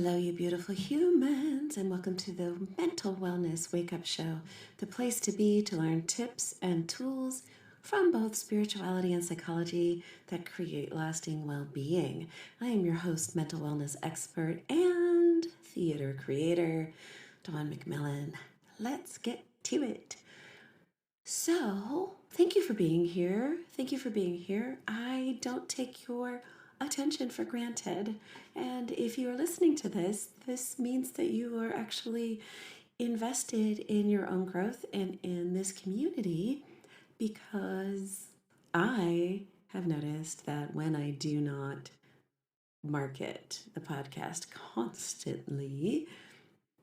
Hello, you beautiful humans, and welcome to the Mental Wellness Wake Up Show, the place to be to learn tips and tools from both spirituality and psychology that create lasting well-being. I am your host, mental wellness expert and theater creator, Dawn McMillan. Let's get to it. So, thank you for being here. Thank you for being here. I don't take your attention for granted. And if you are listening to this, this means that you are actually invested in your own growth and in this community, because I have noticed that when I do not market the podcast constantly,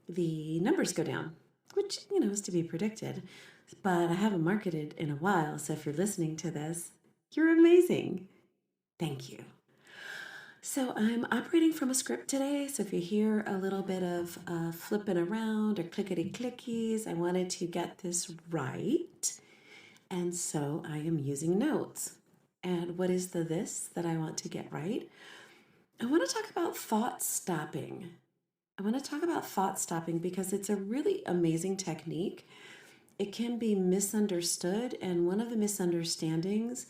the numbers go down, which, is to be predicted. But I haven't marketed in a while, so if you're listening to this, you're amazing. Thank you. So I'm operating from a script today, so if you hear a little bit of flipping around or clickety-clickies, I wanted to get this right, and so I am using notes. And what is this that I want to get right? I want to talk about thought stopping. Because it's a really amazing technique. It can be misunderstood, and one of the misunderstandings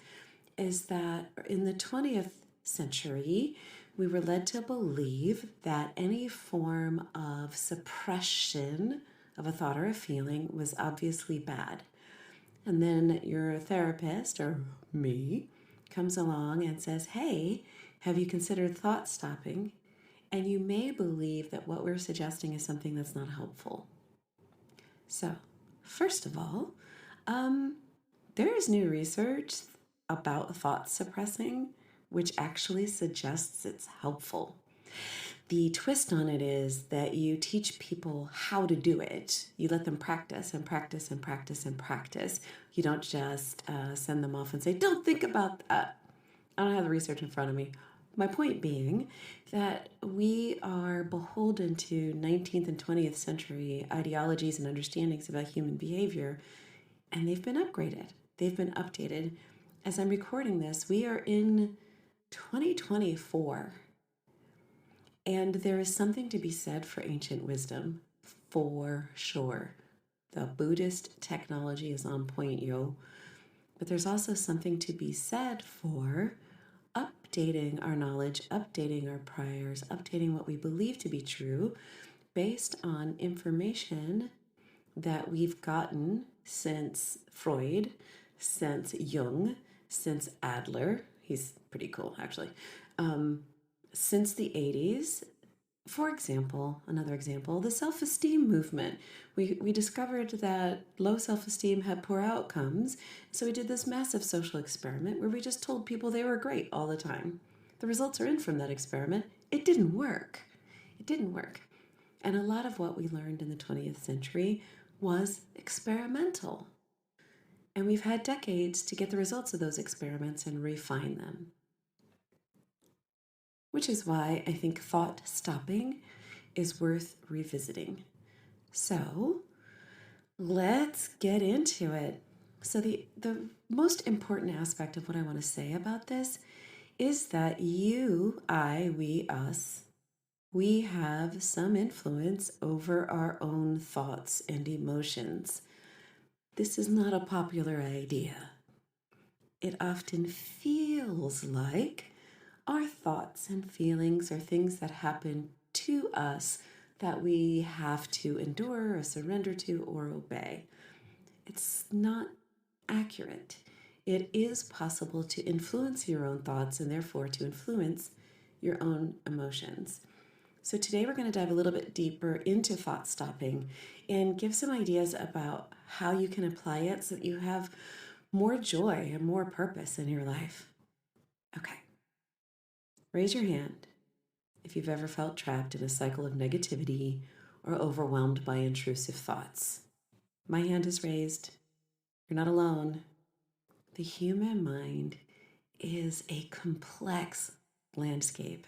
is that in the 20th century, we were led to believe that any form of suppression of a thought or a feeling was obviously bad. And then your therapist, or me, comes along and says, hey, have you considered thought stopping? And you may believe that what we're suggesting is something that's not helpful. So, first of all, there is new research about thought suppressing, which actually suggests it's helpful. The twist on it is that you teach people how to do it. You let them practice and practice and practice and practice. You don't just send them off and say, don't think about that. I don't have the research in front of me. My point being that we are beholden to 19th and 20th century ideologies and understandings about human behavior, and they've been upgraded. They've been updated. As I'm recording this, we are in 2024, and there is something to be said for ancient wisdom, for sure. The Buddhist technology is on point, yo. But there's also something to be said for updating our knowledge, updating our priors, updating what we believe to be true based on information that we've gotten since Freud, since Jung, since Adler. He's pretty cool, actually. Since the 80s. For example, another example, the self-esteem movement. We discovered that low self-esteem had poor outcomes, so we did this massive social experiment where we just told people they were great all the time. The results are in from that experiment. It didn't work. And a lot of what we learned in the 20th century was experimental. And we've had decades to get the results of those experiments and refine them. Which is why I think thought stopping is worth revisiting. So let's get into it. So the most important aspect of what I want to say about this is that you, I, we, us, we have some influence over our own thoughts and emotions. This is not a popular idea. It often feels like our thoughts and feelings are things that happen to us that we have to endure or surrender to or obey. It's not accurate. It is possible to influence your own thoughts and therefore to influence your own emotions. So today we're going to dive a little bit deeper into thought stopping and give some ideas about how you can apply it so that you have more joy and more purpose in your life. Okay. Raise your hand if you've ever felt trapped in a cycle of negativity or overwhelmed by intrusive thoughts. My hand is raised. You're not alone. The human mind is a complex landscape,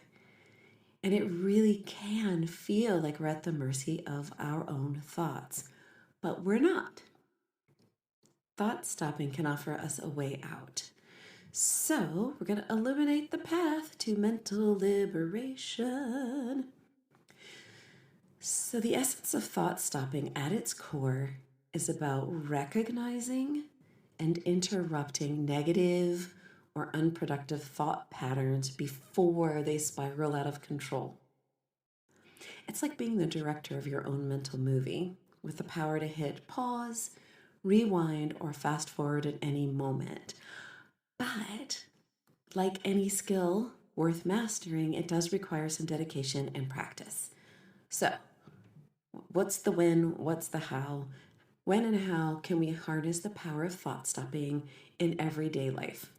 and it really can feel like we're at the mercy of our own thoughts, but we're not. Thought stopping can offer us a way out. So we're going to illuminate the path to mental liberation. So, the essence of thought stopping at its core is about recognizing and interrupting negative or unproductive thought patterns before they spiral out of control. It's like being the director of your own mental movie with the power to hit pause, rewind, or fast forward at any moment. But, like any skill worth mastering, it does require some dedication and practice. So, what's the when? What's the how? When and how can we harness the power of thought stopping in everyday life?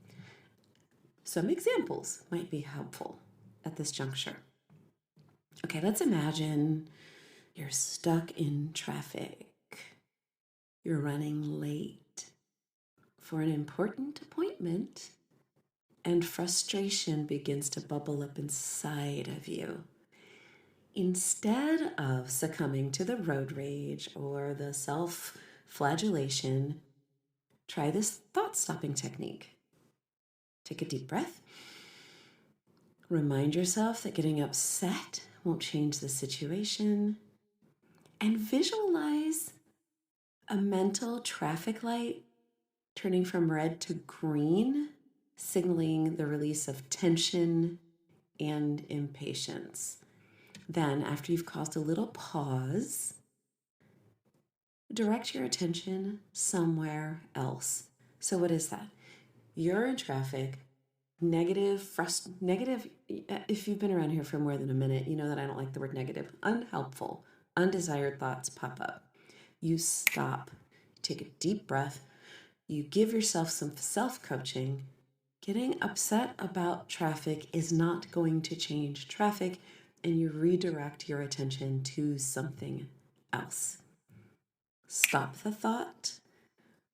Some examples might be helpful at this juncture. Okay, let's imagine you're stuck in traffic. You're running late for an important appointment, and frustration begins to bubble up inside of you. Instead of succumbing to the road rage or the self flagellation, try this thought stopping technique. Take a deep breath. Remind yourself that getting upset won't change the situation. And visualize a mental traffic light turning from red to green, signaling the release of tension and impatience. Then, after you've caused a little pause, direct your attention somewhere else. So, what is that? You're in traffic, negative. If you've been around here for more than a minute, you know that I don't like the word negative. Unhelpful, undesired thoughts pop up. You stop, take a deep breath, you give yourself some self coaching. Getting upset about traffic is not going to change traffic, and you redirect your attention to something else. Stop the thought,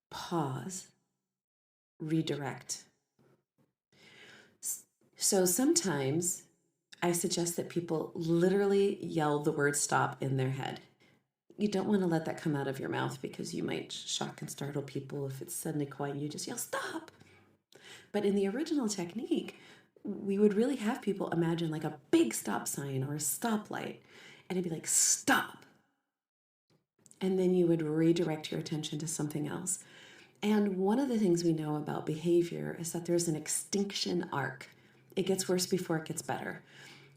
pause, redirect. So sometimes I suggest that people literally yell the word stop in their head. You don't want to let that come out of your mouth because you might shock and startle people. If it's suddenly quiet, you just yell stop. But in the original technique, we would really have people imagine like a big stop sign or a stoplight, and it'd be like, stop. And then you would redirect your attention to something else. And one of the things we know about behavior is that there's an extinction arc. It gets worse before it gets better.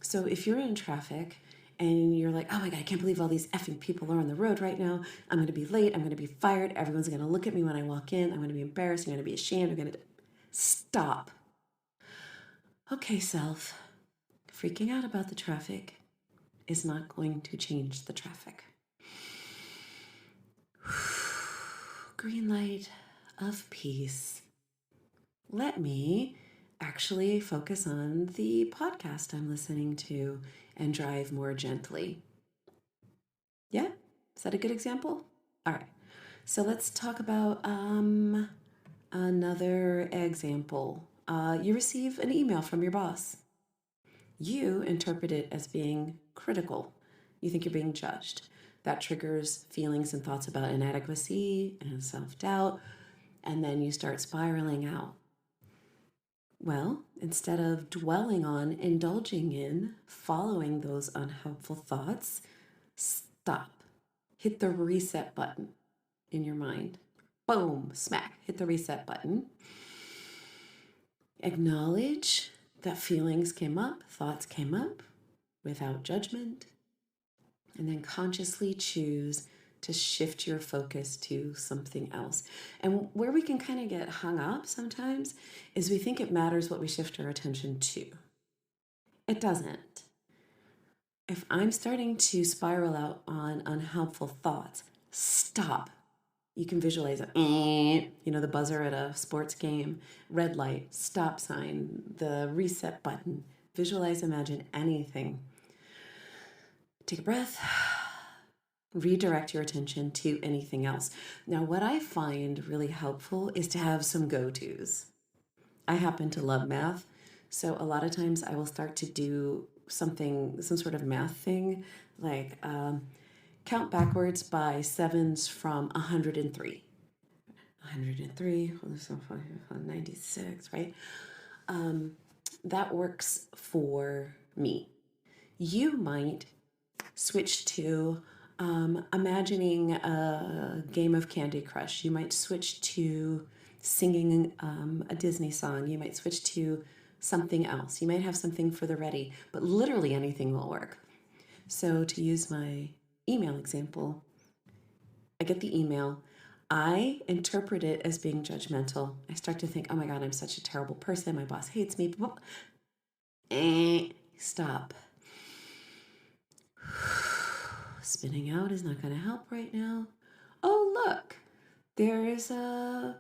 So if you're in traffic and you're like, oh my God, I can't believe all these effing people are on the road right now. I'm going to be late. I'm going to be fired. Everyone's going to look at me when I walk in. I'm going to be embarrassed. I'm going to be ashamed. I'm going to stop. Okay, self, freaking out about the traffic is not going to change the traffic. Green light of peace. Let me actually focus on the podcast I'm listening to and drive more gently. Yeah? Is that a good example? All right. So let's talk about another example. You receive an email from your boss. You interpret it as being critical. You think you're being judged. That triggers feelings and thoughts about inadequacy and self-doubt, and then you start spiraling out. Well, instead of dwelling on, indulging in, following those unhelpful thoughts, stop. Hit the reset button in your mind. Boom, smack, hit the reset button. Acknowledge that feelings came up, thoughts came up without judgment, and then consciously choose to shift your focus to something else. And where we can kind of get hung up sometimes is we think it matters what we shift our attention to. It doesn't. If I'm starting to spiral out on unhelpful thoughts, stop. You can visualize it. The buzzer at a sports game, red light, stop sign, the reset button. Visualize, imagine anything. Take a breath. Redirect your attention to anything else. Now, what I find really helpful is to have some go-tos. I happen to love math, so a lot of times I will start to do some sort of math thing, like count backwards by sevens from 103. 103, 96, right? That works for me. You might switch to imagining a game of Candy Crush. You might switch to singing a Disney song. You might switch to something else. You might have something for the ready, but literally anything will work. So to use my email example, I get the email. I interpret it as being judgmental. I start to think, oh my God, I'm such a terrible person. My boss hates me. Stop. Spinning out is not going to help right now. Oh, look, there is a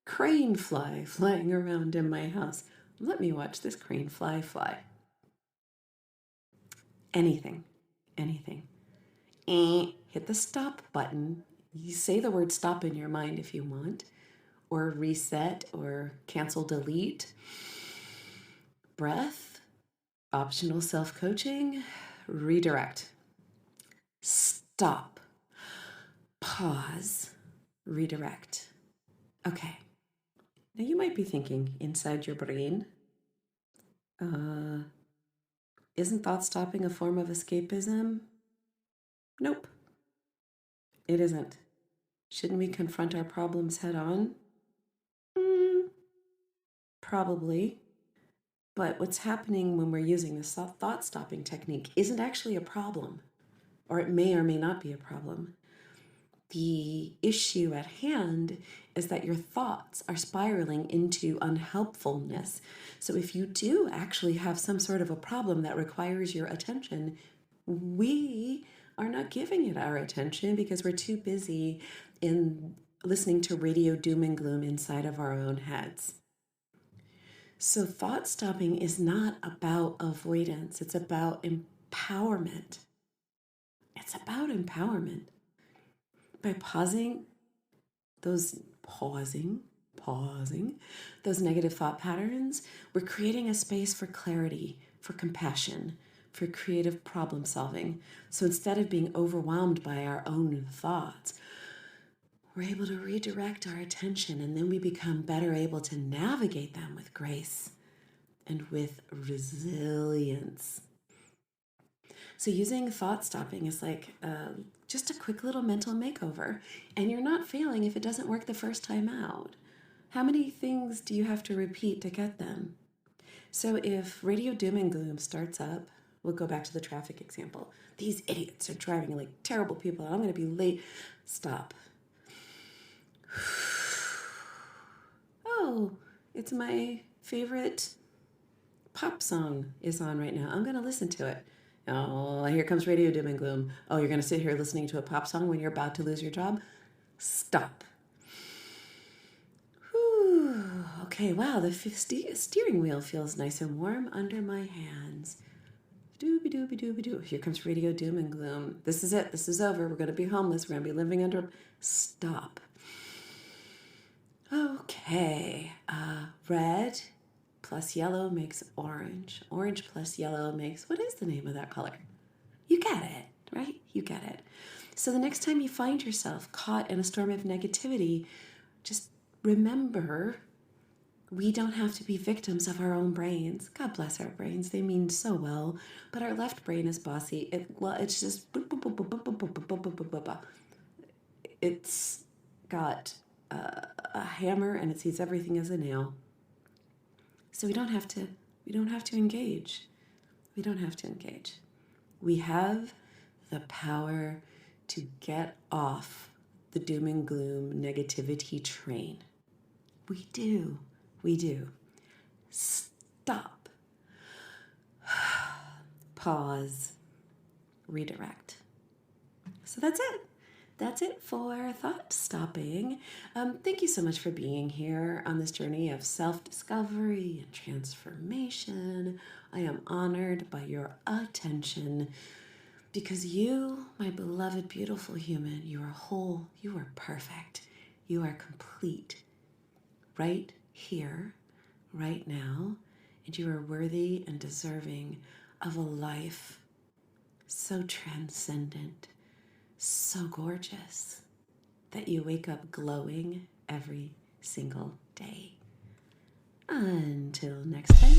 crane fly flying around in my house. Let me watch this crane fly. Anything. Hit the stop button. You say the word stop in your mind if you want, or reset, or cancel, delete. Breath, optional self-coaching, redirect. Stop, pause, redirect. Okay. Now you might be thinking inside your brain, isn't thought stopping a form of escapism? Nope, it isn't. Shouldn't we confront our problems head on? Probably. But what's happening when we're using this thought stopping technique isn't actually a problem, or it may or may not be a problem. The issue at hand is that your thoughts are spiraling into unhelpfulness. So if you do actually have some sort of a problem that requires your attention, we are not giving it our attention because we're too busy in listening to radio doom and gloom inside of our own heads. So thought stopping is not about avoidance. It's about empowerment. By pausing those negative thought patterns, we're creating a space for clarity, for compassion, for creative problem solving. So instead of being overwhelmed by our own thoughts, we're able to redirect our attention, and then we become better able to navigate them with grace and with resilience. So using thought stopping is like just a quick little mental makeover, and you're not failing if it doesn't work the first time out. How many things do you have to repeat to get them? So if radio doom and gloom starts up, we'll go back to the traffic example. These idiots are driving like terrible people. I'm going to be late. Stop. Oh, it's my favorite pop song is on right now. I'm going to listen to it. Oh, here comes radio doom and gloom. Oh, you're going to sit here listening to a pop song when you're about to lose your job? Stop. Whew. Okay, wow, the steering wheel feels nice and warm under my hands. Dooby. Here comes radio doom and gloom. This is it. This is over. We're going to be homeless. We're going to be living under... Stop. Okay. Red plus yellow makes orange. Orange plus yellow makes... What is the name of that color? You get it, right? You get it. So the next time you find yourself caught in a storm of negativity, just remember... We don't have to be victims of our own brains. God bless our brains. They mean so well. But our left brain is bossy. It's just... It's got a hammer and it sees everything as a nail. So we don't have to engage. We don't have to engage. We have the power to get off the doom and gloom negativity train. We do. Stop. Pause. Redirect. So that's it. That's it for thought stopping. Thank you so much for being here on this journey of self-discovery and transformation. I am honored by your attention because you, my beloved, beautiful human, you are whole, you are perfect, you are complete. Right here, right now, and you are worthy and deserving of a life so transcendent, so gorgeous, that you wake up glowing every single day. Until next time.